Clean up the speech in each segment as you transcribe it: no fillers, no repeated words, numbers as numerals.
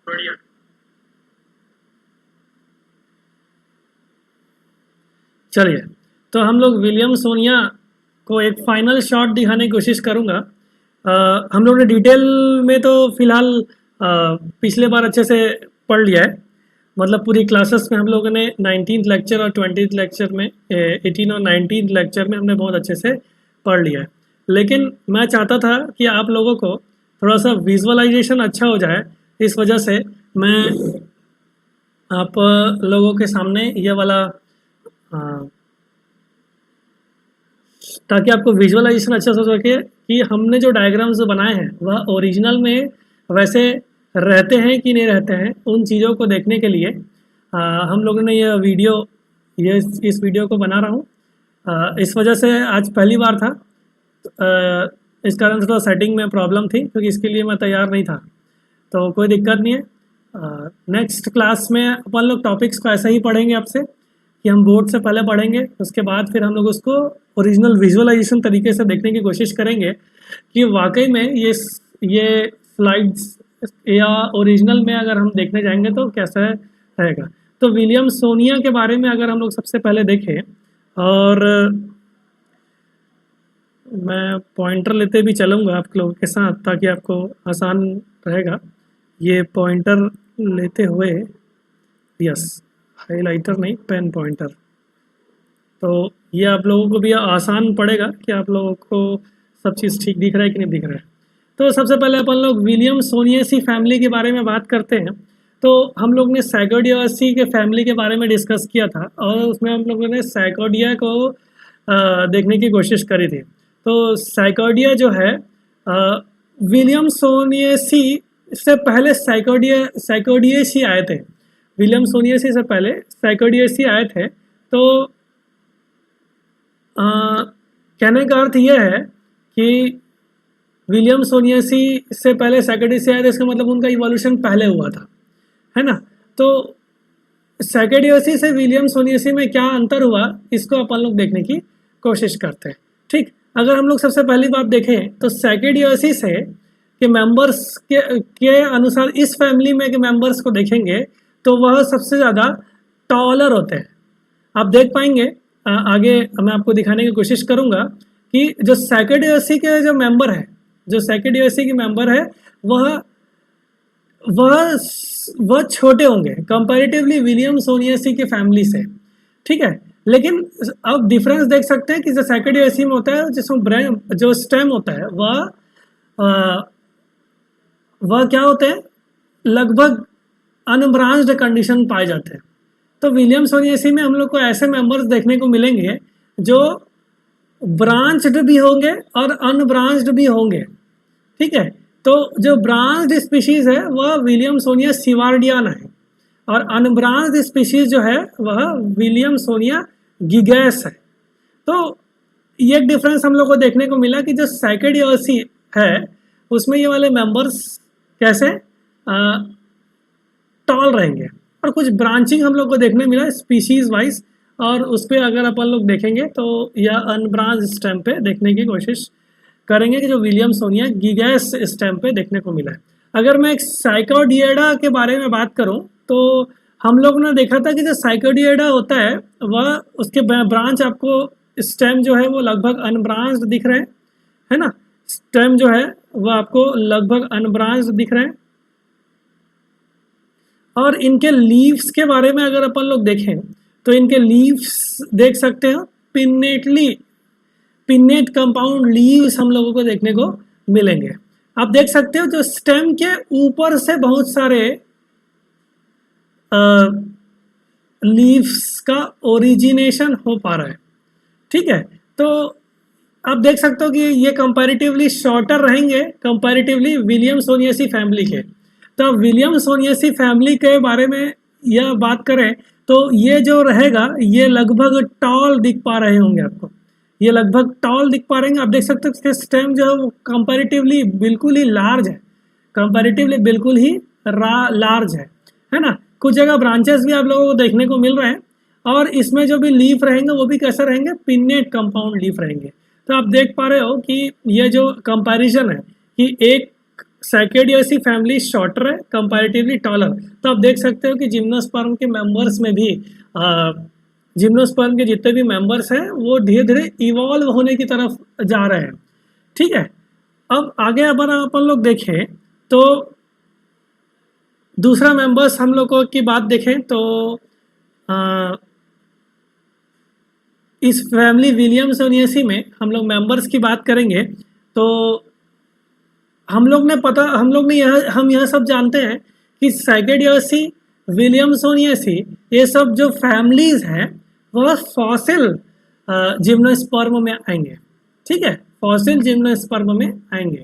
बढ़िया। चलिए, तो हम लोग विलियम सोनिया को एक फाइनल शॉट दिखाने की कोशिश करूंगा। हम लोग ने डिटेल में तो फिलहाल पिछले बार अच्छे से पढ़ लिया है। मतलब पूरी क्लासेस में हम लोगों ने 19th लेक्चर और 20th लेक्चर में 18 और 19th लेक्चर में हमने बहुत अच्छे से पढ़ लिया है। लेकिन मैं चाहता था कि आप लोगों को थोड़ा सा विजुअलाइजेशन अच्छा हो जाए, इस वजह से मैं आप लोगों के सामने ये वाला अ, ताकि आपको विजुअलाइजेशन अच्छा से हो सके कि हमने जो डायग्राम्स बनाए हैं वह ओरिजिनल में वैसे रहते हैं कि नहीं रहते हैं, उन चीज़ों को देखने के लिए हम लोगों ने ये वीडियो ये इस वीडियो को बना रहा हूँ। इस वजह से आज पहली बार था। इस कारण से थोड़ा सेटिंग में प्रॉब्लम थी, क्योंकि इसके लिए मैं तैयार नहीं था। तो कोई दिक्कत नहीं है। नेक्स्ट क्लास में अपन लोग टॉपिक्स को ऐसा ही पढ़ेंगे आपसे कि हम बोर्ड से पहले पढ़ेंगे, उसके बाद फिर हम लोग उसको ओरिजिनल विजुअलाइजेशन तरीके से देखने की कोशिश करेंगे कि वाकई में ये स्लाइड्स या ओरिजिनल में अगर हम देखने जाएंगे तो कैसा रहेगा। तो विलियम सोनिया के बारे में अगर हम लोग सबसे पहले देखें, और मैं पॉइंटर लेते भी चलूँगा आप लोगों के साथ ताकि आपको आसान रहेगा। ये पॉइंटर लेते हुए, यस, हाइलाइटर नहीं, पेन पॉइंटर। तो ये आप लोगों को भी आसान पड़ेगा कि आप लोगों को सब चीज़ ठीक दिख रहा है कि नहीं दिख रहा है। तो सबसे पहले अपन लोग विलियम सोनियसी फैमिली के बारे में बात करते हैं। तो हम लोग ने सैकोडियासी के फैमिली के बारे में डिस्कस किया था, और उसमें हम लोगों ने सैकोडिया को देखने की कोशिश करी थी। तो सैकोडिया जो है, विलियम सोनियसी से पहले सैकोडियसी आए थे। विलियम सोनियसी से पहले सैकोडियसी आए थे। तो कहने का अर्थ यह है कि विलियम सोनियसी से पहले सैकोडियसी आए थे, इसका मतलब उनका इवोल्यूशन पहले हुआ था, है ना। तो सैकोडियसी से विलियम सोनियसी में क्या अंतर हुआ, इसको अपन लोग देखने की कोशिश करते हैं। ठीक, अगर हम लोग सबसे पहली बात देखें तो सैकोडियसी से के मेंबर्स के अनुसार इस फैमिली में के मेंबर्स को देखेंगे तो वह सबसे ज़्यादा टॉलर होते हैं। आप देख पाएंगे, आगे मैं आपको दिखाने की कोशिश करूंगा कि जो सैकोडियसी के जो मेंबर है, जो सैकोडियसी के मेंबर है, वह वह वह छोटे होंगे कंपैरेटिवली विलियम सोनियसी के फैमिली से। ठीक है, लेकिन अब डिफरेंस देख सकते हैं कि जो सैकोडियसी में होता है, जिसमें जो स्टेम होता है वह क्या होते हैं, लगभग अनब्रांच्ड कंडीशन पाए जाते हैं। तो विलियम सोनियसी में हम लोग को ऐसे मेंबर्स देखने को मिलेंगे जो ब्रांच्ड भी होंगे और अनब्रांच्ड भी होंगे। ठीक है, तो जो ब्रांच्ड स्पीशीज है वह विलियम सोनिया सिवार्डियाना है, और अनब्रांच्ड स्पीशीज जो है वह विलियम सोनिया गिगैस है। तो ये डिफरेंस हम लोग को देखने को मिला कि जो सैकोडियसी है उसमें ये वाले मेंबर्स कैसे टॉल रहेंगे, और कुछ ब्रांचिंग हम लोग को देखने मिला स्पीशीज वाइज, और उस पर अगर अपन लोग देखेंगे तो यह अनब्रांच स्टेम पे देखने की कोशिश करेंगे कि जो विलियम सोनिया गिगैस स्टेम पे देखने को मिला है। अगर मैं एक साइकोडिएडा के बारे में बात करूं तो हम लोग ने देखा था कि जो साइकोडिएडा होता है वह उसके ब्रांच आपको स्टेम जो है वो लगभग अनब्रांच्ड दिख रहे हैं, है ना। स्टेम जो है वह आपको लगभग अनब्रांच्ड दिख रहे हैं। और इनके लीव्स के बारे में अगर अपन लोग देखें तो इनके लीव्स देख सकते हैं पिन्नेट कंपाउंड लीव्स हम लोगों को देखने को मिलेंगे। आप देख सकते हो जो स्टेम के ऊपर से बहुत सारे लीव्स का ओरिजिनेशन हो पा रहा है। ठीक है, तो आप देख सकते हो कि ये कंपैरेटिवली शॉर्टर रहेंगे कंपैरेटिवली विलियम सोनियसी फैमिली के। तो विलियम सोनियसी फैमिली के बारे में यह बात करें तो ये जो रहेगा ये लगभग टॉल दिख पा रहे होंगे आपको, ये लगभग टॉल दिख पा रहे हैं। आप देख सकते हो इसके स्टेम जो है वो कंपैरेटिवली बिल्कुल ही लार्ज है, कंपैरेटिवली बिल्कुल ही लार्ज है ना। कुछ जगह ब्रांचेस भी आप लोगों को देखने को मिल रहे हैं, और इसमें जो भी लीफ रहेंगे वो भी कैसे रहेंगे, पिन्नेट कंपाउंड लीफ रहेंगे। तो आप देख पा रहे हो कि ये जो कंपैरिजन है कि एक सैकेडियसी फैमिली शॉर्टर है, कंपैरेटिवली टॉलर। तो आप देख सकते हो कि जिम्नोस्पर्म के मेंबर्स में भी जिम्नोस्पर्म के जितने भी मेंबर्स हैं वो धीरे धीरे इवॉल्व होने की तरफ जा रहे हैं। ठीक है, अब आगे अगर अपन लोग देखें तो दूसरा मेंबर्स हम लोगों की बात देखें तो आ, इस फैमिली विलियमसोनियसी में हम लोग मेंबर्स की बात करेंगे तो हम लोग ने यह सब जानते हैं कि सैकेडियसी, विलियमसोनियसी, ये सब जो फैमिलीज हैं वह फॉसिल जिम्नोस्पर्म में आएंगे। ठीक है, फॉसिल जिम्नोस्पर्म में आएंगे।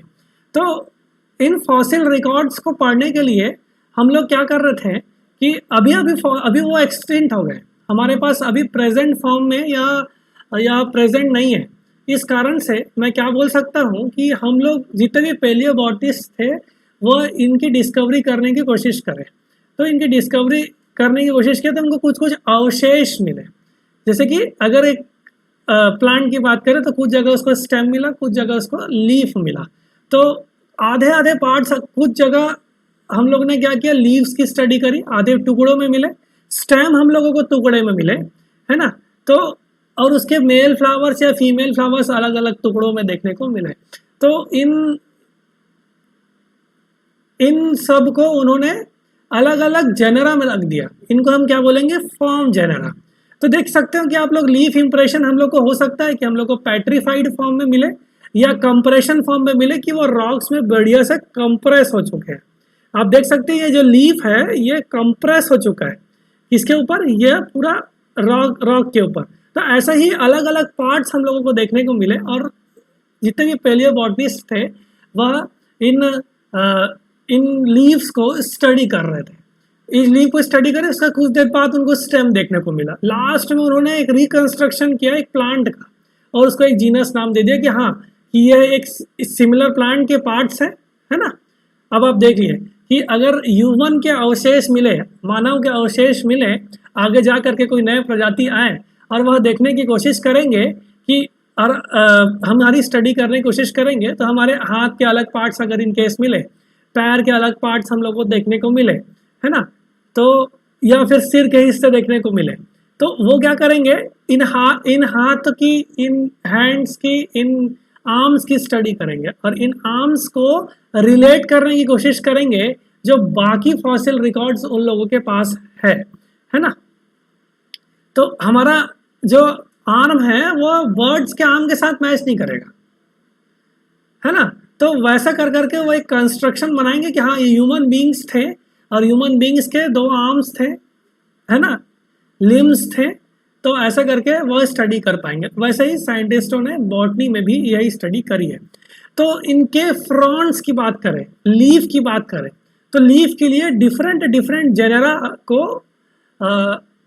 तो इन फॉसिल रिकॉर्ड्स को पढ़ने के लिए हम लोग क्या कर रहे थे कि अभी वो एक्सटिंक्ट हो गए, हमारे पास अभी प्रेजेंट फॉर्म में या प्रेजेंट नहीं है। इस कारण से मैं क्या बोल सकता हूँ कि हम लोग जितने भी पेलियोबॉटिस्ट थे वो इनकी डिस्कवरी करने की कोशिश करें। तो इनकी डिस्कवरी करने की कोशिश किया तो उनको कुछ कुछ अवशेष मिले। जैसे कि अगर एक प्लांट की बात करें तो कुछ जगह उसको स्टेम मिला, कुछ जगह उसको लीफ मिला। तो आधे आधे पार्ट्स, कुछ जगह हम लोग ने क्या किया, लीव्स की स्टडी करी, आधे टुकड़ों में मिले, स्टेम हम लोगों को टुकड़े में मिले, है ना। तो और उसके मेल फ्लावर्स या फीमेल फ्लावर्स अलग अलग टुकड़ों में देखने को मिले। तो इन सब को उन्होंने अलग अलग जेनरा में रख दिया। इनको हम क्या बोलेंगे, फॉर्म जेनरा। तो देख सकते हो कि आप लोग लीफ इंप्रेशन हम लोग को हो सकता है कि हम लोग को पेट्रीफाइड फॉर्म में मिले या कंप्रेशन फॉर्म में मिले कि वो रॉक्स में बढ़िया से कंप्रेस हो चुके हैं। आप देख सकते हैं ये जो लीफ है ये कंप्रेस हो चुका है, इसके ऊपर ये पूरा रॉक के ऊपर। तो ऐसा ही अलग अलग पार्ट्स हम लोगों को देखने को मिले और जितने भी पेलियोबॉटनिस्ट थे वह इन लीव्स को स्टडी कर रहे थे। इस लीव को स्टडी करें, उसका कुछ देर बाद उनको स्टेम देखने को मिला। लास्ट में उन्होंने एक रिकंस्ट्रक्शन किया एक प्लांट का और उसको एक जीनस नाम दे दिया कि हाँ कि यह एक सिमिलर प्लांट के पार्ट्स है ना। अब आप देखिए कि अगर ह्यूमन के अवशेष मिले, मानव के अवशेष मिले, आगे जा करके कोई नए प्रजाति आए और वह देखने की कोशिश करेंगे कि और हमारी स्टडी करने की कोशिश करेंगे तो हमारे हाथ के अलग पार्ट्स अगर इन केस मिले, पैर के अलग पार्ट्स हम लोग को देखने को मिले, है ना, तो या फिर सिर के हिस्से देखने को मिले, तो वो क्या करेंगे, इन हाथ की, इन हैंड्स की, इन आर्म्स की स्टडी करेंगे और इन आर्म्स को रिलेट करने की कोशिश करेंगे जो बाकी फॉसिल रिकॉर्ड्स उन लोगों के पास है ना। तो हमारा जो आर्म है वो बर्ड्स के आर्म के साथ मैच नहीं करेगा, है ना। तो वैसा कर करके वो एक कंस्ट्रक्शन बनाएंगे कि हाँ ये ह्यूमन बींग्स थे और ह्यूमन बींग्स के 2 आर्म्स थे, है ना, लिम्स थे। तो ऐसा करके वो स्टडी कर पाएंगे। वैसे ही साइंटिस्टों ने बॉटनी में भी यही स्टडी करी है। तो इनके फ्रॉन्ट्स की बात करें, लीफ की बात करें, तो लीफ के लिए डिफरेंट जेनेरा को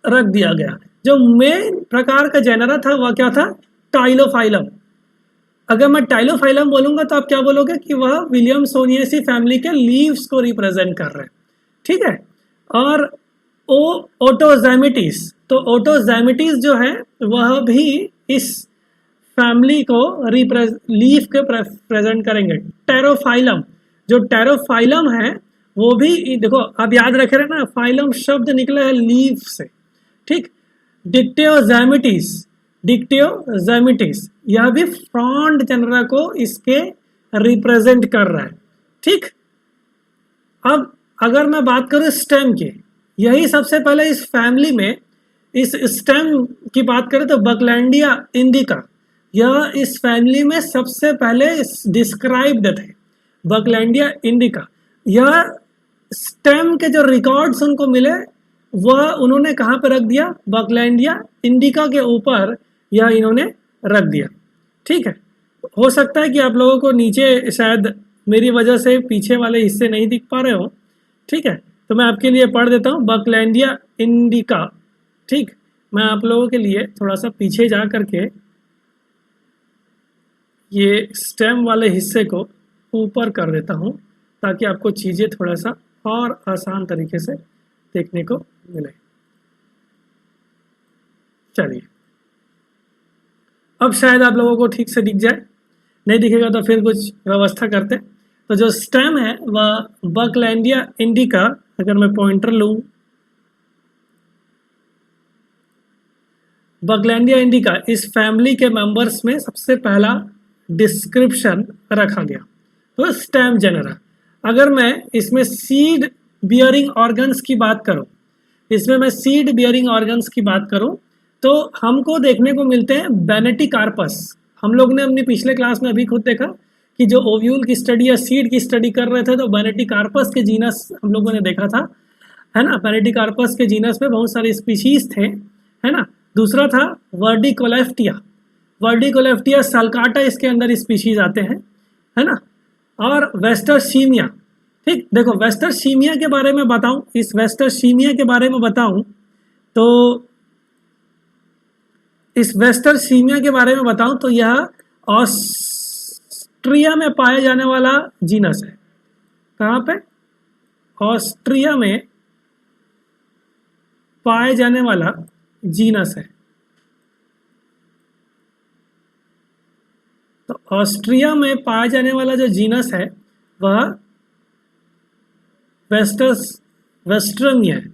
रख दिया गया। जो मेन प्रकार का जेनेरा था वह क्या था, टाइलोफाइलम। अगर मैं टाइलोफाइलम बोलूंगा तो आप क्या बोलोगे कि वह विलियमसोनियसी फैमिली के लीव्स को रिप्रेजेंट कर रहे हैं। ठीक है, और ओटोजैमिटिस, तो ओटोजैमिटिस जो है वह भी इस फैमिली को लीफ के प्रेजेंट करेंगे। टेरोफाइलम, जो टेरोफाइलम है वो भी देखो, आप याद रख रहे हैं ना, फाइलम शब्द निकला है लीफ से। ठीक, डिक्टियोजैमिटिस यह भी फ्रॉन्ट जेनरा को इसके रिप्रेजेंट कर रहा है। ठीक, अब अगर मैं बात करूं स्टेम की, यही सबसे पहले इस फैमिली में, इस स्टेम की बात करें तो बकलैंडिया इंडिका, यह इस फैमिली में सबसे पहले डिस्क्राइब्ड थे। बकलैंडिया इंडिका, यह स्टेम के जो रिकॉर्ड्स उनको मिले वह उन्होंने कहाँ पर रख दिया, बकलैंडिया इंडिका के ऊपर यह इन्होंने रख दिया। ठीक है, हो सकता है कि आप लोगों को नीचे शायद मेरी वजह से पीछे वाले हिस्से नहीं दिख पा रहे हो। ठीक है, तो मैं आपके लिए पढ़ देता हूँ, बकलैंडिया इंडिका। ठीक, मैं आप लोगों के लिए थोड़ा सा पीछे जा करके ये स्टेम वाले हिस्से को ऊपर कर देता हूँ ताकि आपको चीज़ें थोड़ा सा और आसान तरीके से देखने को मिले। चलिए, अब शायद आप लोगों को ठीक से दिख जाए, नहीं दिखेगा तो फिर कुछ व्यवस्था करते हैं। तो जो स्टेम है वह बकलैंडिया इंडिका, अगर मैं पॉइंटर लूँ, बकलैंडिया इंडिका इस फैमिली के मेंबर्स में सबसे पहला डिस्क्रिप्शन रखा गया। तो स्टेम जेनरा। अगर मैं इसमें सीड बियरिंग ऑर्गन्स की बात करूं, इसमें मैं सीड बियरिंग ऑर्गन्स की बात करूं तो हमको देखने को मिलते हैं बेनेटिकार्पस। हम लोग ने अपनी पिछले क्लास में अभी खुद देखा कि जो ओव्यूल की स्टडी या सीड की स्टडी कर रहे थे तो बेनेटिकार्पस के जीनस हम लोगों ने देखा था, है ना। बेनेटिकार्पस के जीनस में बहुत सारे स्पीशीज थे, है ना। दूसरा था वर्डिकोलेफ्टिया, वर्डिकोलेफ्टिया सल्काटा इसके अंदर स्पीशीज आते हैं, है ना। और वेस्टरशीमिया, ठीक। देखो वेस्टरशीमिया के बारे में बताऊं, इस वेस्टरशीमिया के बारे में बताऊं तो इस वेस्टरशीमिया के बारे में बताऊं तो यह ऑस्ट्रिया में पाया जाने वाला जीनस है। कहाँ पे? ऑस्ट्रिया में पाए जाने वाला जीनस है। तो ऑस्ट्रिया में पाया जाने वाला जो जीनस है वह वेस्टर्निया है।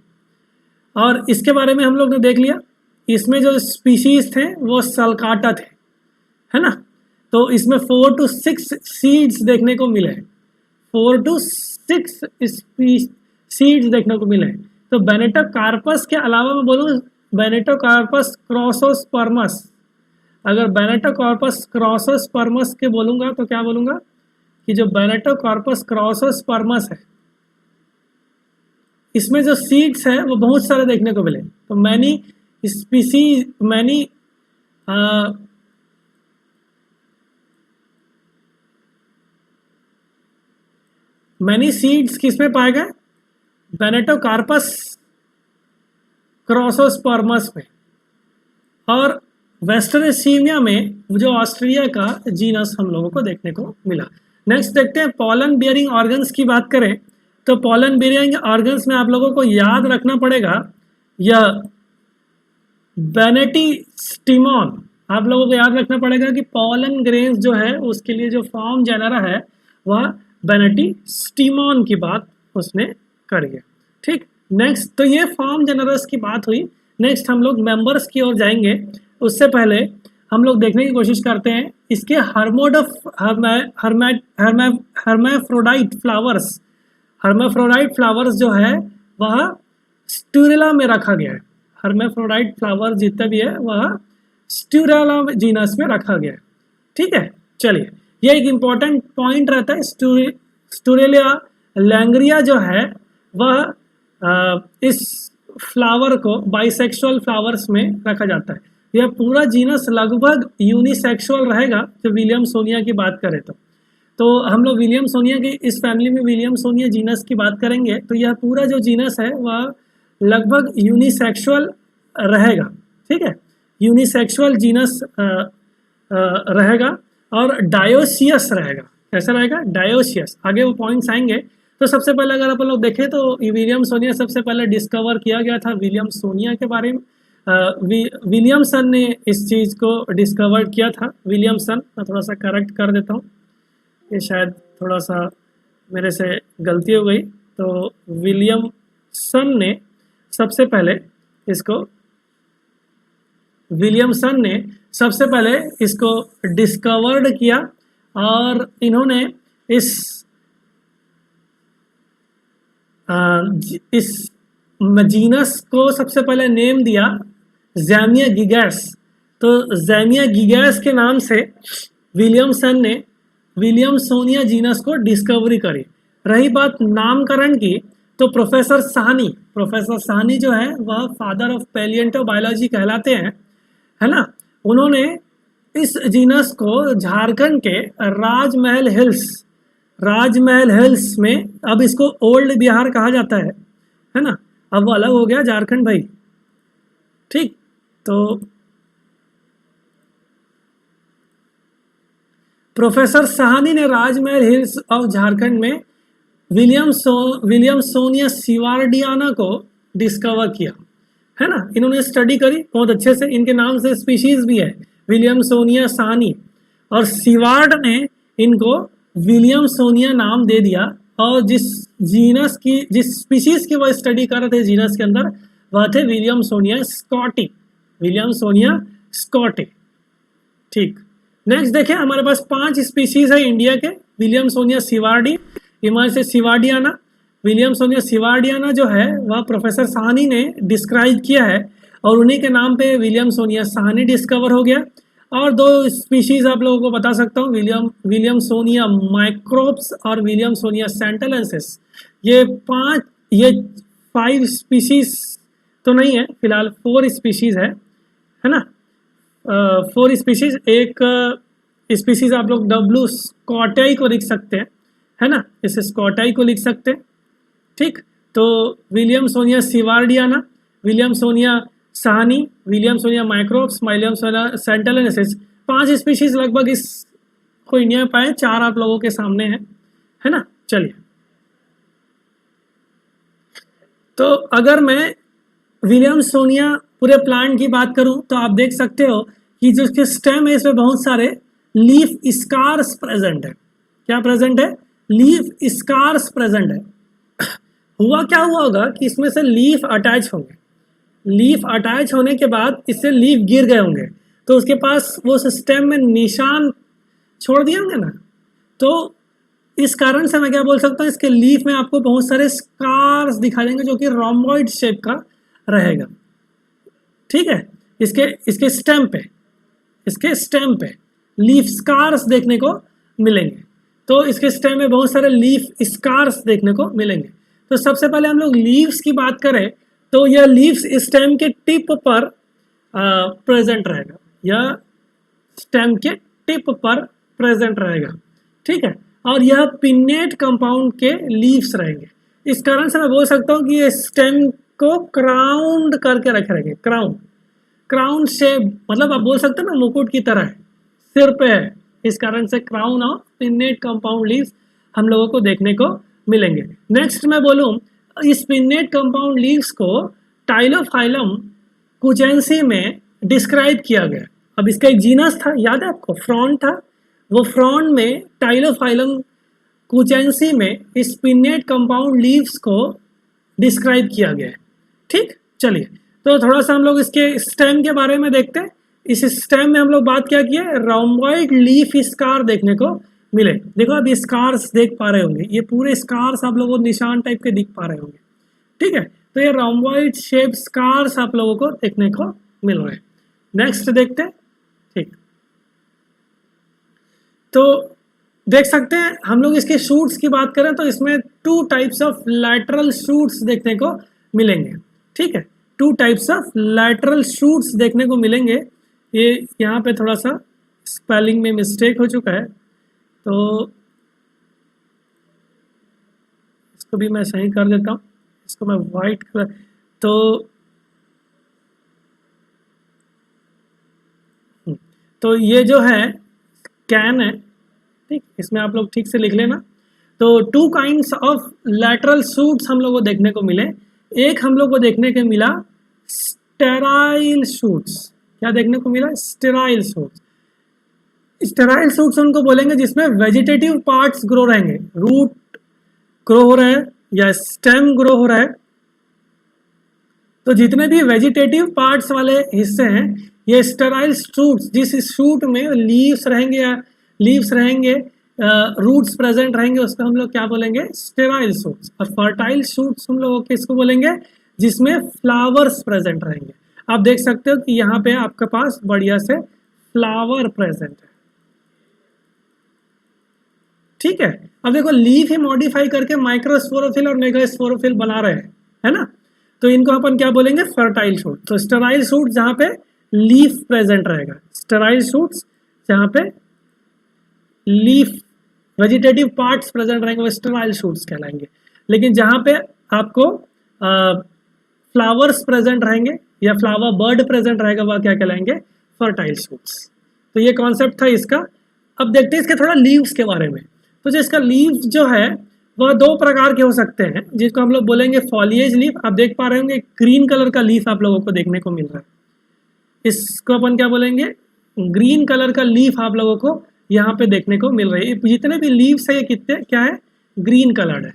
और इसके बारे में हम लोग ने देख लिया, इसमें जो स्पीशीज थे वो सल्काटा थे, है ना। तो इसमें 4 to 6 सीड्स देखने को मिले, 4 to 6 सीड्स देखने को मिले। तो बेनेटोकार्पस के अलावा मैं बोलूँ बेनेटोकार्पस क्रॉसोस्पर्मस, अगर बेनेटोकार्पस क्रॉसोस्पर्मस के बोलूँगा तो क्या बोलूँगा कि जो बेनेटोकार्पस क्रॉसोस्पर्मस है इसमें जो सीड्स है वो बहुत सारे देखने को मिले। तो मैनी स्पीसीज, मैनी सीड्स किसमें पाए गए? बेनेटोकार्पस क्रॉसोस्पर्मस में। और वेस्टरशीमिया में जो ऑस्ट्रिया का जीनस हम लोगों को देखने को मिला। नेक्स्ट देखते हैं पॉलन बियरिंग ऑर्गन्स की बात करें तो पॉलन बियरिंग ऑर्गन्स में आप लोगों को याद रखना पड़ेगा या बेनेटिस्टिमॉन, आप लोगों को याद रखना पड़ेगा कि पॉलन ग्रेन्स जो है उसके लिए जो फॉर्म जेनरा है वह बेनेटिस्टिमॉन की बात उसने करी है, ठीक। नेक्स्ट, तो ये फॉर्म जेनरस की बात हुई। नेक्स्ट हम लोग मेंबर्स की ओर जाएंगे, उससे पहले हम लोग देखने की कोशिश करते हैं इसके हर्माफ्रोडाइट फ्लावर्स। हर्माफ्रोडाइट फ्लावर्स जो है वह स्टूरेला में रखा गया है। हर्माफ्रोडाइट फ्लावर जितने भी है वह स्टूरेला जीनस में रखा गया है, ठीक है। चलिए, ये एक इम्पॉर्टेंट पॉइंट रहता है। स्टूरेलिया लैंग्रिया जो है वह इस फ्लावर को बाइसेक्सुअल फ्लावर्स में रखा जाता है। यह पूरा जीनस लगभग यूनिसेक्सुअल रहेगा जो विलियमसोनिया की बात करें तो हम लोग विलियमसोनिया की इस फैमिली में विलियमसोनिया जीनस की बात करेंगे तो यह पूरा जो जीनस है वह लगभग यूनिसेक्सुअल रहेगा, ठीक है। यूनिसेक्सुअल जीनस रहेगा और डायोसियस रहेगा। कैसा रहेगा? डायोसियस। आगे वो पॉइंट्स आएंगे। तो सबसे पहले अगर अपन लोग देखें तो विलियमसोनिया सबसे पहले डिस्कवर किया गया था विलियमसोनिया के बारे में। विलियमसन ने इस चीज़ को डिस्कवर किया था। विलियमसन, मैं थोड़ा सा करेक्ट कर देता हूँ, ये शायद थोड़ा सा मेरे से गलती हो गई। तो विलियमसन ने सबसे पहले इसको डिस्कवर्ड किया और इन्होंने इस जीनस को सबसे पहले नेम दिया ज़ैमिया गिगैस। तो ज़ैमिया गिगैस के नाम से विलियमसन ने विलियमसोनिया जीनस को डिस्कवरी करी। रही बात नामकरण की तो प्रोफेसर साहनी जो है वह फादर ऑफ पैलिएंटोबायोलॉजी कहलाते हैं, है ना। उन्होंने इस जीनस को झारखंड के राजमहल हिल्स में, अब इसको ओल्ड बिहार कहा जाता है ना। अब वो अलग हो गया झारखंड भाई, ठीक। तो प्रोफेसर साहनी ने राजमहल हिल्स ऑफ झारखंड में विलियमसोनिया सीवार्डियाना को डिस्कवर किया, है ना। इन्होंने स्टडी करी बहुत अच्छे से। इनके नाम से स्पीशीज भी है विलियमसोनिया साहनी, और सीवार्ड ने इनको विलियमसोनिया नाम दे दिया, और जिस स्पीशीज की वो स्टडी कर रहे थे जीनस के अंदर, वह थे विलियमसोनिया स्कॉटी, विलियमसोनिया स्कॉटी। ठीक, नेक्स्ट देखें, हमारे पास 5 स्पीशीज है इंडिया के। विलियमसोनिया सिवार्डी, हिमालय सिवार्डियाना। विलियमसोनिया सिवार्डियाना जो है वह प्रोफेसर साहनी ने डिस्क्राइब किया है, और उन्हीं के नाम पे विलियमसोनिया साहनी डिस्कवर हो गया। और 2 स्पीशीज आप लोगों को बता सकता हूँ, विलियमसोनिया माइक्रोब्स और विलियमसोनिया सेंटेलेंसिस। ये 5 स्पीशीज तो नहीं है फिलहाल, 4 स्पीशीज है ना। 4 स्पीशीज, एक स्पीशीज आप लोग डब्लू स्कॉटाई को लिख सकते हैं, है ना, इसे स्कॉटाई को लिख सकते हैं। ठीक, तो विलियमसोनिया सिवार्डियाना, विलियमसोनिया साहनी, विलियमसोनिया माइक्रोब्स, विलियमसोनिया सेंटेलेंसिस, 5 स्पीशीज लगभग इसको इंडिया में पाए। 4 आप लोगों के सामने है ना। चलिए, तो अगर मैं विलियमसोनिया पूरे प्लांट की बात करूं तो आप देख सकते हो कि जो इसके स्टेम है इसमें बहुत सारे लीफ स्कार्स प्रेजेंट है। क्या प्रेजेंट है? लीफ स्कार्स प्रेजेंट है। हुआ क्या हुआ होगा कि इसमें से लीफ अटैच होंगे, लीफ अटैच होने के बाद इससे लीफ गिर गए होंगे, तो उसके पास वो स्टेम में निशान छोड़ दिए होंगे ना। तो इस कारण से मैं क्या बोल सकता हूँ, इसके लीफ में आपको बहुत सारे स्कार्स दिखा देंगे जो कि रोम्बॉइड शेप का रहेगा। ठीक है, इसके स्टेम पे लीफ स्कार्स देखने को मिलेंगे। तो इसके स्टेम में बहुत सारे लीफ स्कार्स देखने को मिलेंगे। तो सबसे पहले हम लोग लीव्स की बात करें तो यह लीव्स स्टेम के टिप पर प्रेजेंट रहेगा, यह स्टेम के टिप पर प्रेजेंट रहेगा। ठीक है, और यह पिन्नेट कंपाउंड के लीव्स रहेंगे। इस कारण से मैं बोल सकता हूँ कि ये स्टेम को क्राउंड करके रखे रहेंगे। क्राउन शेप, मतलब आप बोल सकते हैं ना मुकुट की तरह है, सिर पे है, इस कारण से crown of pennate compound leaves हम लोगों को देखने को मिलेंगे। नेक्स्ट मैं बोलूँ, इस पिन्नेट कंपाउंड लीव्स को टाइलोफाइलम कुचेंसी में डिस्क्राइब किया गया। अब इसका एक जीनस था, याद है आपको, फ्रॉन था। वो फ्रॉन में टाइलोफाइलम कुचेंसी में इस पिन्नेट कंपाउंड लीव्स को डिस्क्राइब किया गया है। ठीक, चलिए, तो थोड़ा सा हम लोग इसके स्टेम के बारे में देखते हैं। इस स्टेम में हम लोग बात क्या की है, रोम्बॉइड लीफ स्कार देखने को मिले। देखो अब ये स्कार्स देख पा रहे होंगे, ये पूरे स्कार्स आप लोगों को निशान टाइप के दिख पा रहे होंगे। ठीक है, तो ये रोम्बॉइड शेप स्कार्स आप लोगों को देखने को मिल रहे हैं। नेक्स्ट देखते हैं। ठीक, तो देख सकते हैं हम लोग इसके शूट्स की बात करें तो इसमें 2 टाइप्स ऑफ लैटरल शूट्स देखने को मिलेंगे। ठीक है, 2 टाइप्स ऑफ लैटरल शूट्स देखने को मिलेंगे। ये यहाँ पे थोड़ा सा स्पेलिंग में मिस्टेक हो चुका है, तो इसको भी मैं सही कर देता हूँ। इसको मैं वाइट कलर, तो ये जो है कैन है। ठीक, इसमें आप लोग ठीक से लिख लेना। तो 2 काइंड्स ऑफ लैटरल शूट्स हम लोग को देखने को मिले। एक हम लोग को देखने को मिला स्टेराइल शूट्स। क्या देखने को मिला? Sterile shoots. स्टेराइल शूट्स उनको बोलेंगे जिसमें वेजिटेटिव पार्ट्स ग्रो रहेंगे, रूट ग्रो हो रहा है या स्टेम ग्रो हो रहा है। तो जितने भी वेजिटेटिव पार्ट्स वाले हिस्से हैं ये स्टेराइल शूट्स, जिस शूट में लीव्स रहेंगे या लीव्स रहेंगे, रूट्स प्रेजेंट रहेंगे, उसको हम लोग क्या बोलेंगे? Sterile shoots. और फर्टाइल शूट्स हम लोग किसको बोलेंगे? जिसमें फ्लावर्स प्रेजेंट रहेंगे। आप देख सकते हो कि यहाँ पे आपके पास बढ़िया से फ्लावर प्रेजेंट है। ठीक है, अब देखो लीफ ही मॉडिफाई करके माइक्रोस्पोरोफिल और मेगास्पोरोफिल बना रहे हैं, है ना। तो इनको अपन क्या बोलेंगे? Fertile shoot. तो स्टेराइल शूट जहाँ पे लीफ प्रेजेंट रहेगा, स्टेराइल शूट्स जहाँ पे लीफ वेजिटेटिव पार्ट्स प्रेजेंट रहेंगे वो स्टेराइल शूट्स कहलाएंगे। लेकिन जहाँ पे आपको फ्लावर्स प्रेजेंट रहेंगे या फ्लावर बर्ड प्रेजेंट रहेगा वह क्या कहलाएंगे? Fertile shoots. तो ये कॉन्सेप्ट था इसका। अब देखते हैं इसके थोड़ा लीव्स के बारे में। तो जो इसका लीव्स जो है वह 2 प्रकार के हो सकते हैं, जिसको हम लोग बोलेंगे फॉलिएज लीफ। आप देख पा रहे होंगे ग्रीन कलर का लीफ आप लोगों को देखने को मिल रहा है, इसको अपन क्या बोलेंगे? ग्रीन कलर का लीफ आप लोगों को यहाँ पे देखने को मिल रही है। जितने भी लीव्स है ये कितने क्या है, ग्रीन कलर्ड है।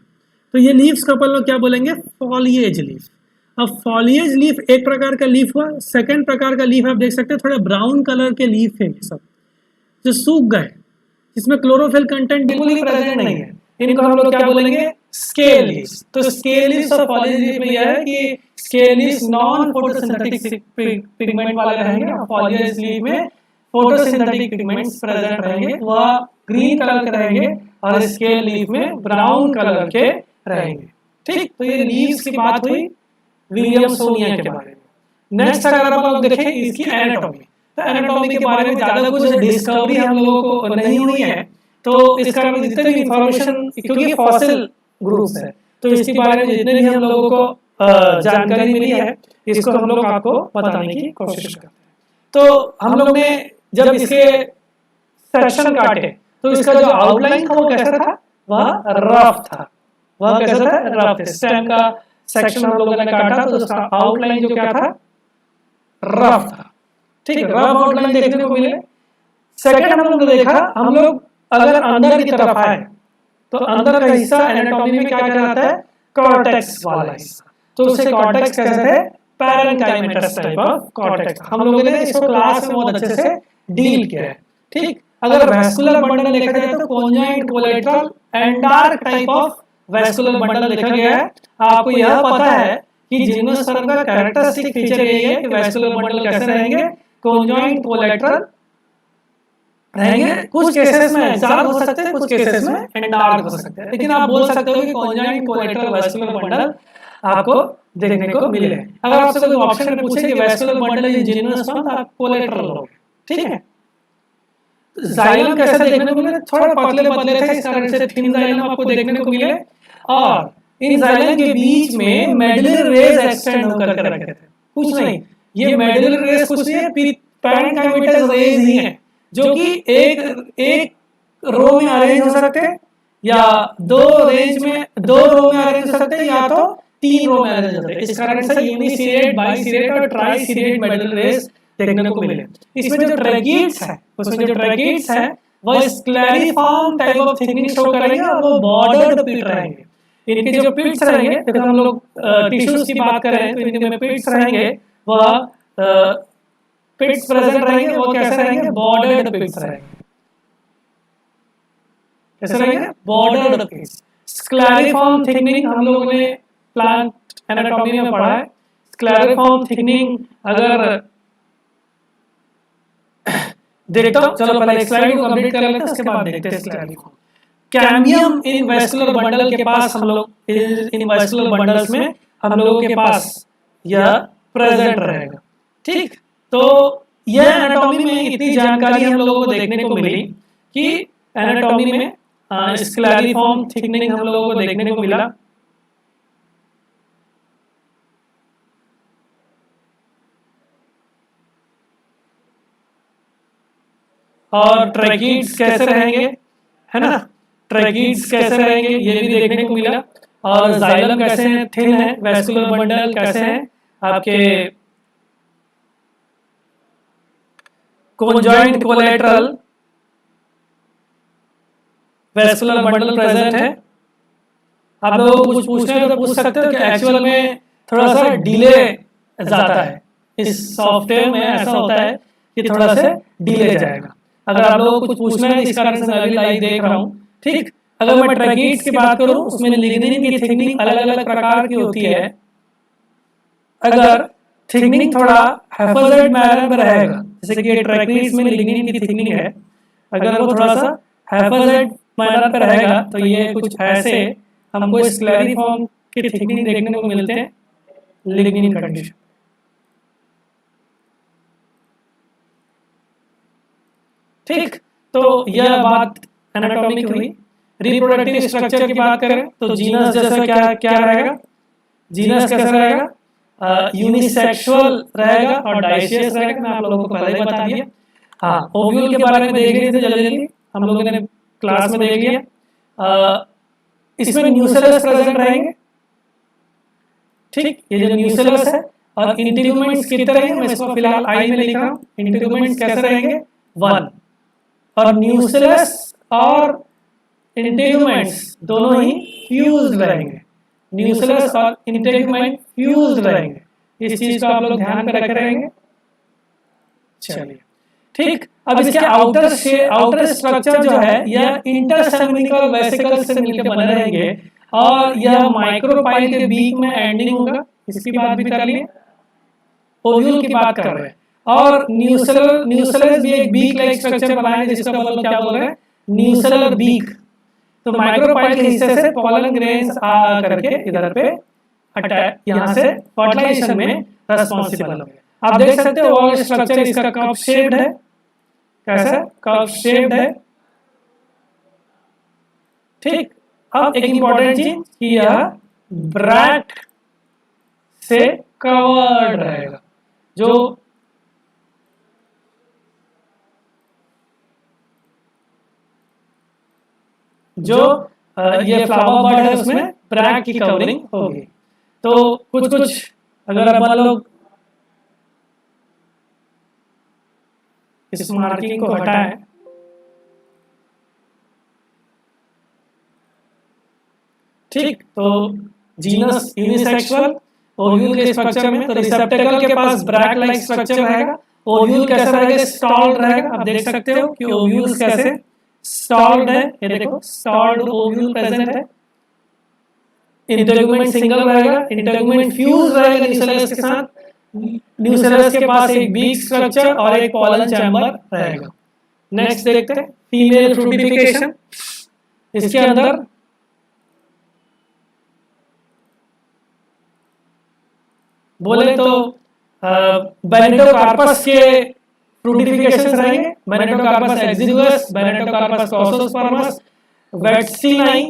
तो ये लीव्स को अपन लोग क्या बोलेंगे, फॉलिएज लीफ। अब फॉलिएज लीफ एक प्रकार का लीफ हुआ। सेकंड प्रकार का लीफ आप देख सकते हैं थोड़े ब्राउन कलर के लीफ है ये सब जो सूख गए, जिसमें क्लोरोफिल कंटेंट बिल्कुल ही प्रेजेंट नहीं है, इनको हम लोग क्या बोलेंगे, स्केल लीव्स। तो स्केल लीव्स और फॉलिएज लीफ में यह है कि scale leaves non photosynthetic pigment वाले रहेंगे और फॉलिएज लीफ में फोटोसिंथेटिक पिगमेंट्स प्रेजेंट रहेंगे, वह ग्रीन कलर के रहेंगे और स्केल लीफ में ब्राउन कलर के रहेंगे। ठीक, तो ये लीव्स की बात हुई विलियमसोनिया के बारे में। नेक्स्ट अगर आप लोग देखें इसकी एनाटॉमी, तो एनाटॉमी के बारे में ज्यादा कुछ डिस्कवरी हम लोगों को नहीं हुई है, तो इसका जितने भी इंफॉर्मेशन, क्योंकि फॉसिल ग्रुप्स है तो इसके बारे में जितने भी हम लोगों को जानकारी मिली है इसको हम लोग आपको बताने की कोशिश करते हैं। तो हम लोग ने जब इसके सेक्शन काटे तो इसका जो आउटलाइन था वो कैसा था, वह रफ था। वह कैसा था, रफ। स्टेम का सेक्शन हम लोगों ने काटा तो उसका आउटलाइन जो क्या था, रफ था। ठीक है, रफ आउटलाइन देखने को मिले। सेकंड हम लोग ने देखा, हम लोग अगर अंदर की तरफ आए तो अंदर का हिस्सा एनाटॉमी में क्या कहलाता है, कॉर्टेक्स वाला हिस्सा। तो उसे कॉर्टेक्स कहते हैं, पैरेन्काइमेटस टाइप ऑफ कॉर्टेक्स। हम लोगों ने इसको क्लास में बहुत अच्छे से डील किया है। ठीक, अगर वैस्कुलर बंडल देखा जाए तो conjoint collateral एंडार्क type of vascular bundle देखा गया है। आपको यह पता है कि जिम्नोस्पर्म का कैरेक्टरिस्टिक फीचर यही है कि वैस्कुलर बंडल कैसे रहेंगे, कॉन्जॉइंट कोलेटरल रहेंगे। कुछ केसेस में एक्सार्क हो सकते हैं, कुछ केसेस में एंडार्क हो सकते हैं, लेकिन आप बोल सकते हो कि कॉन्जॉइंट कोलेटरल वैस्कुलर बंडल आपको देखने को मिले। अगर आपसे कोई ऑप्शन में पूछे कि वैस्कुलर बंडल इन जिम्नोस्पर्म, आप कोलेटरल लोगे। ठीक है, जाइलम कैसे देखने को मिले, थोड़े पतले पतले थे, इस कारण से थिन जाइलम आपको देखने को मिले। और इन जाइलम के बीच में मेडुलरी रेज एक्सटेंड होकर के रखे थे। कुछ नहीं, ये मेडुलरी रेज कुछ नहीं है, पैरेन्काइमेटस रेज ही है, जो कि एक रो में अरेंज हो सकते हैं या दो रो में अरेंज हो सकते हैं या तो 3 रो में अरेंज होते हैं। इस कारण से यूनिसिरेट, बाइसिरेट और ट्राइसिरेट मेडुलरी रेज देखने को मिले। इसमें जो ट्रैकिड्स है, उसमें जो ट्रैकिड्स है वो स्क्लेरिफॉर्म टाइप ऑफ थिकनिंग शो करेंगे और वो बॉर्डर्ड पिट रहेंगे। इनके जो पिट्स रहेंगे, जब हम लोग टिश्यूज की बात कर रहे हैं तो इनके में पिट्स रहेंगे, वह पिट्स प्रेजेंट रहेंगे, वो कैसे रहेंगे, बॉर्डर्ड पिट्स रहेंगे। कैसे रहेंगे, बॉर्डर्ड पिट्स। स्क्लेरिफॉर्म थिकनिंग हम लोगों ने प्लांट एनाटॉमी में पढ़ा है। स्क्लेरिफॉर्म थिकनिंग अगर देखता हूं, चलो पहले एक स्लाइड को कंप्लीट कर लेते हैं, उसके बाद देखते हैं स्लाइड को। कैम्बियम इन वैस्कुलर बंडल के पास हम लोग इन वैस्कुलर बंडल्स में हम लोगों के पास यह प्रेजेंट रहेगा। ठीक, तो यह एनाटॉमी में इतनी जानकारी हम लोगों को देखने को मिली कि एनाटॉमी में स्क्लेरिफॉर्म थिकनिंग हम लोगों को देखने को मिला। और ट्रैकिड्स कैसे रहेंगे, है ना, ट्रैकिड्स कैसे रहेंगे ये भी देखने को मिला। और जाइलम कैसे हैं, थिन है। वैस्कुलर बंडल कैसे हैं, आपके conjoint collateral vascular bundle present है। आप लोग कुछ पूछना है तो पूछ सकते हो कि एक्चुअल में थोड़ा सा डिले जाता है, इस सॉफ्टवेयर में ऐसा होता है कि थोड़ा सा डिले जाएगा। अगर आप लोगों को कुछ पूछना है, इस कारण से मैं अभी लाइव देख रहा हूँ। ठीक, अगर मैं ट्रैकिड्स की बात करूं, उसमें लिग्निन की थिकनिंग अलग अलग प्रकार की होती है। अगर थिकनिंग थोड़ा हैफोजेड मैनर में रहेगा, जैसे कि ट्रैकिड्स में लिग्निन की थिकनिंग है, अगर वो थोड़ा सा हैफोजेड मैनर पे रहेगा तो ये कुछ ऐसे हमको स्क्लेरिफॉर्म की थिकनिंग देखने को मिलते हैं लिग्निन कंडीशन। ठीक, तो यह बात एनाटॉमी की हुई। रिप्रोडक्टिव स्ट्रक्चर की बात करें तो जीनस जैसा क्या क्या रहेगा, जीनस कैसा रहेगा, यूनिसेक्सुअल रहेगा और डाइशियस रहेगा। मैं आप लोगों को पहले ही बता दिया। हाँ, ओव्यूल के बारे में देख लिए थे जल्दी जल्दी, हम लोगों ने क्लास में देख लिया। इसमें न्यूसेलस प्रेजेंट रहेंगे। ठीक, ये जो न्यूसेलस है और इंटीग्यूमेंट्स कितने रहेंगे, मैं इसको फिलहाल आई में लिख रहा हूँ। इंटीग्यूमेंट्स कैसे रहेंगे, 1। और न्यूक्लियस और इंटेगुमेंट्स दोनों ही फ्यूज्ड रहेंगे, न्यूक्लियस और इंटेगुमेंट फ्यूज्ड रहेंगे। इस चीज को आप लोग ध्यान में रखे रहेंगे। चलिए ठीक, अब इसके आउटर स्ट्रक्चर जो है यह इंटरसेमिनिकल वेसिकल से मिलकर बने रहेंगे और यह माइक्रोपाइल के बीच में एंडिंग होगा। इसकी बात भी कर लिए, ओव्यूल की बात कर रहे हैं। और न्यूसेलर भी एक बीक लाइक स्ट्रक्चर बनाएंगे जिसका मतलब क्या बोल रहे हैं, न्यूसेलर बीक। तो माइक्रोपाइल के हिस्से से पॉलन ग्रेन्स आ करके इधर पे यहाँ से फर्टिलाइजेशन में रेस्पॉन्सिबल होंगे। आप देख सकते हो वॉल स्ट्रक्चर इसका कप शेप्ड है, कैसा कप शेप्ड है। ठीक, अब एक इंपॉर्टेंट चीज कि यह ब्रैक्ट से कवर्ड रहेगा। जो ये फ्लावर बर्ड है उसमें ब्रैक्ट की कवरिंग होगी। तो कुछ अगर अपन लोग इस मार्किंग को हटाएं, ठीक, तो जीनस यूनिसेक्सुअल, ओव्यूल के स्ट्रक्चर में तो रिसेप्टेकल के पास ब्रैक्ट लाइक स्ट्रक्चर रहेगा। ओव्यूल कैसा रहेगा, स्टॉल्ड रहेगा। आप देख सकते हो कि ओव्यूल्स कैसे स्टॉल्ड है, ये देखो स्टॉल्ड ओव्यूल प्रेजेंट है। इंटेगुमेंट सिंगल रहेगा, इंटेगुमेंट फ्यूज रहेगा न्यूसेलस के साथ। न्यूसेलस के पास एक बीक स्ट्रक्चर और एक पॉलन चैम्बर रहेगा। नेक्स्ट देखते हैं फीमेल फ्रूटिफिकेशन। इसके अंदर बोले तो बेनेटोकार्पस के फ्रूटिफिकेशन रहेंगे। बेनेटोकार्पस एक्सिडुअस, बेनेटोकार्पस कॉसोस्पर्मस, वेट्सिनाई,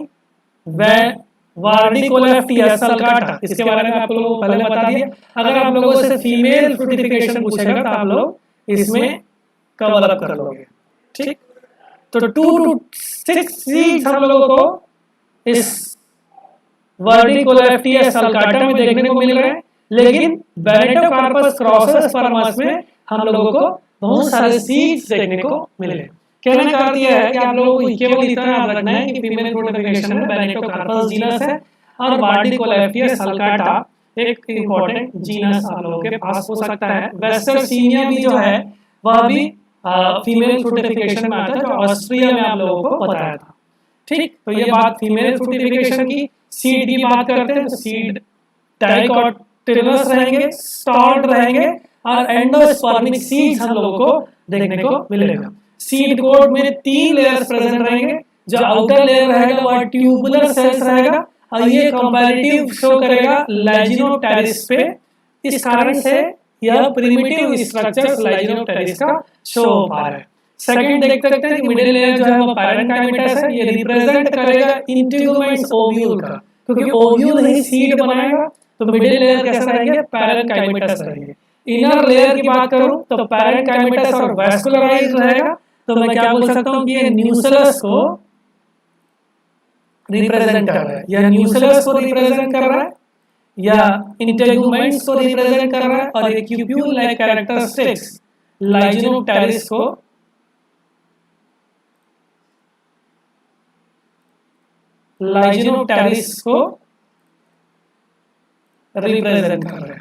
वार्डिकोलेफ्टिया सल्काटा। इसके बारे में आप लोगों को पहले बता दिया। अगर आप लोगों से फीमेल फ्रूटिफिकेशन पूछेगा तो आप लोग इसमें कवर अप कर लोगे। ठीक, तो 2 to 6 सीड्स हम लोगों को इस वार्डिकोलेफ्टिया सल्काटा में देखने को मिल रहे हैं, लेकिन बेनेटोकार्पस क्रॉसोस्पर्मस में हम लोगों को बहुत सारे सीड्स देखने को मिले। कहने का अर्थ यह है कि आप लोगों को केवल इतना याद रखना है कि फीमेल फ्रूटिफिकेशन में बेनेटोकार्पस जीनस है और वार्डिकोलेफ्टिया सल्काटा एक इंपॉर्टेंट जीनस आप लोगों के पास हो सकता है। वेस्टरसीनिया भी जो है वह भी फीमेल फ्रूटिफिकेशन में आता है, जो ऑस्ट्रिया में आप लोगों को बताया था। ठीक, तो ये बात फीमेल फ्रूटिफिकेशन की। सीड की बात करते हैं तो सीड डाइकोटिलस रहेंगे, स्टॉल्ड रहेंगे और एंडोस्पर्मिक सीड्स हम लोगों को देखने को मिलेगा। सीड कोड में 3 लेयर्स प्रेजेंट रहेंगे। जो आउटर लेयर रहेगा वह ट्यूबुलर सेल्स रहेगा और ये कंपैरेटिव शो करेगा लाइजिनोप्टेरिस पे। इस कारण से यह प्रिमिटिव स्ट्रक्चर लाइजिनोप्टेरिस का शो हो पा रहा है। सेकंड देख सकते हैं कि मिडिल लेयर जो है वो पैरेन्काइमेटस है। ये रिप्रेजेंट करेगा इंटेगुमेंट्स ओव्यूल का, क्योंकि ओव्यूल ही सीड बनाएगा। तो मिडिल लेयर कैसा रहेंगे, पैरेन्काइमेटस रहेंगे। इनर लेयर की बात करूं तो पैरेन्काइमेटस और वैस्कुलराइज्ड रहेगा। तो मैं क्या बोल सकता हूं कि ये न्यूसेलस को रिप्रेजेंट कर रहा है, या न्यूसेलस को रिप्रेजेंट कर रहा है, या इंटेगुमेंट्स को रिप्रेजेंट कर रहा है, और ये क्यूप्यूल लाइक कैरेक्टरिस्टिक्स लाइजिनोप्टेरिस को रिप्रेजेंट कर रहा है।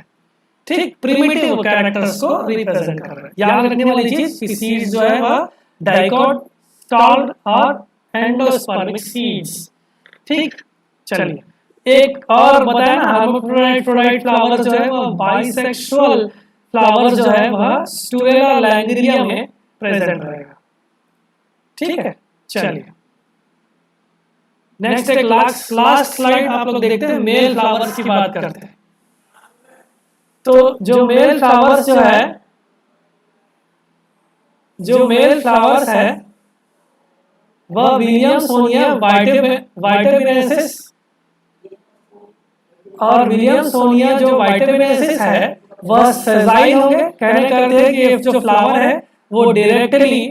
ठीक, प्रिमिटिव कैरेक्टर्स को रिप्रेजेंट कर रहा है। याद रखने वाली चीज कि सीड्स जो है वह डाइकोट, स्टॉल्ड और एंडोस्पर्मिक सीड्स। ठीक, चलिए एक और बताया ना, हर्माफ्रोडाइट फ्लावर जो है वह बाइसेक्सुअल फ्लावर जो है वह स्टुरेला लैंगरिया में प्रेजेंट रहेगा। ठीक है, चलिए नेक्स्ट एक लास्ट स्लाइड आप लोग देखते हैं, मेल फ्लावर्स की बात करते हैं। तो जो मेल फ्लावर्स है वह विलियमसोनिया वाइटेबिनेसिस और विलियमसोनिया जो वाइटेबिनेसिस है वह सेजाइल होंगे। कहने का अर्थ है कि ये जो फ्लावर है वो डायरेक्टली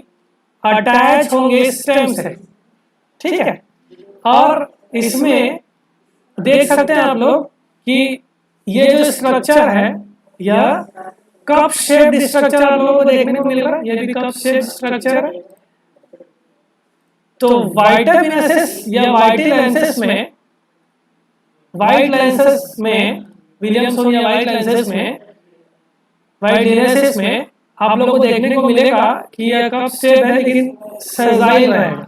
अटैच होंगे स्टेम से। ठीक है, और इसमें देख सकते हैं आप लोग कि ये जो स्ट्रक्चर है यह कप शेप्ड स्ट्रक्चर आप लोगों को देखने को मिल रहा है। ये भी कप शेप्ड स्ट्रक्चर है। तो वाइटामिनेसिस या वाइटी लेंसेस में, वाइट लेंसेस में, विलियमसोनिया वाइट लेंसेस में, वाइट लेंसेस में आप लोगों को देखने को मिलेगा कि यह कप शेप है लेकिन सेजाइल रहेगा।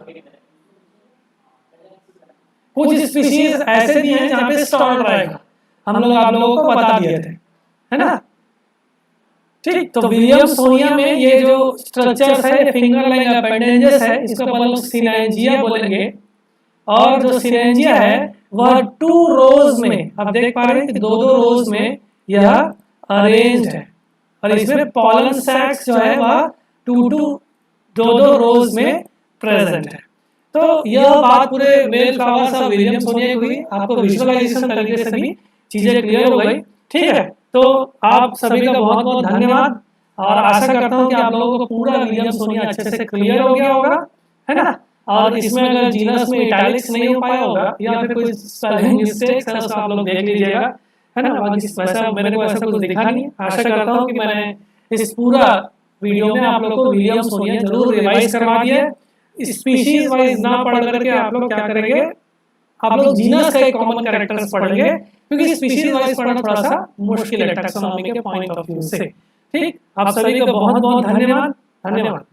कुछ स्पीशीज ऐसे भी हैं जहां पे स्टॉल रहेगा, हम लोग आप लोगों को बता दिए थे, है ना। ठीक, तो विलियमसोनिया में ये जो स्ट्रक्चर्स है, फिंगर लाइक अपेंडेजेस है, इसको अपन लोग सिनेंजिया बोलेंगे। और जो सिनेंजिया है वह 2 रोज में, आप देख पा रहे हैं कि 2-2 रोज में यह अरेंज्ड है, और इसमें पॉलन सैक्स जो है वह 2-2 रोज में प्रेजेंट है। तो यह बात पूरे मेल फ्लावर्स ऑफ विलियमसोनिया की हुई। आपको विजुअलाइजेशन तरीके से भी चीजें क्लियर हो गई। ठीक है, तो आप सभी का बहुत बहुत धन्यवाद, और आशा करता हूं कि आप लोगों को पूरा विलियमसोनिया अच्छे से क्लियर हो गया होगा, है ना। और इसमें अगर जीनस में इटैलिक्स नहीं हो पाया होगा या फिर कोई स्पेलिंग मिस्टेक्स है तो आप लोग देख लीजिएगा, है ना। बाकी वैसा मेरे को ऐसा कुछ दिखा नहीं। आशा करता हूँ कि मैंने इस पूरा वीडियो में आप लोग को विलियमसोनिया जरूर रिवाइज करवा दिया। स्पीशीज वाइज ना पढ़ करके आप लोग क्या करेंगे, आप लोग जीनस का एक कॉमन कैरेक्टर्स पढ़ेंगे, क्योंकि स्पीशीज वाइज पढ़ना थोड़ा सा मुश्किल है टैक्सोनॉमी के पॉइंट ऑफ व्यू से। ठीक, आप सभी का बहुत बहुत धन्यवाद।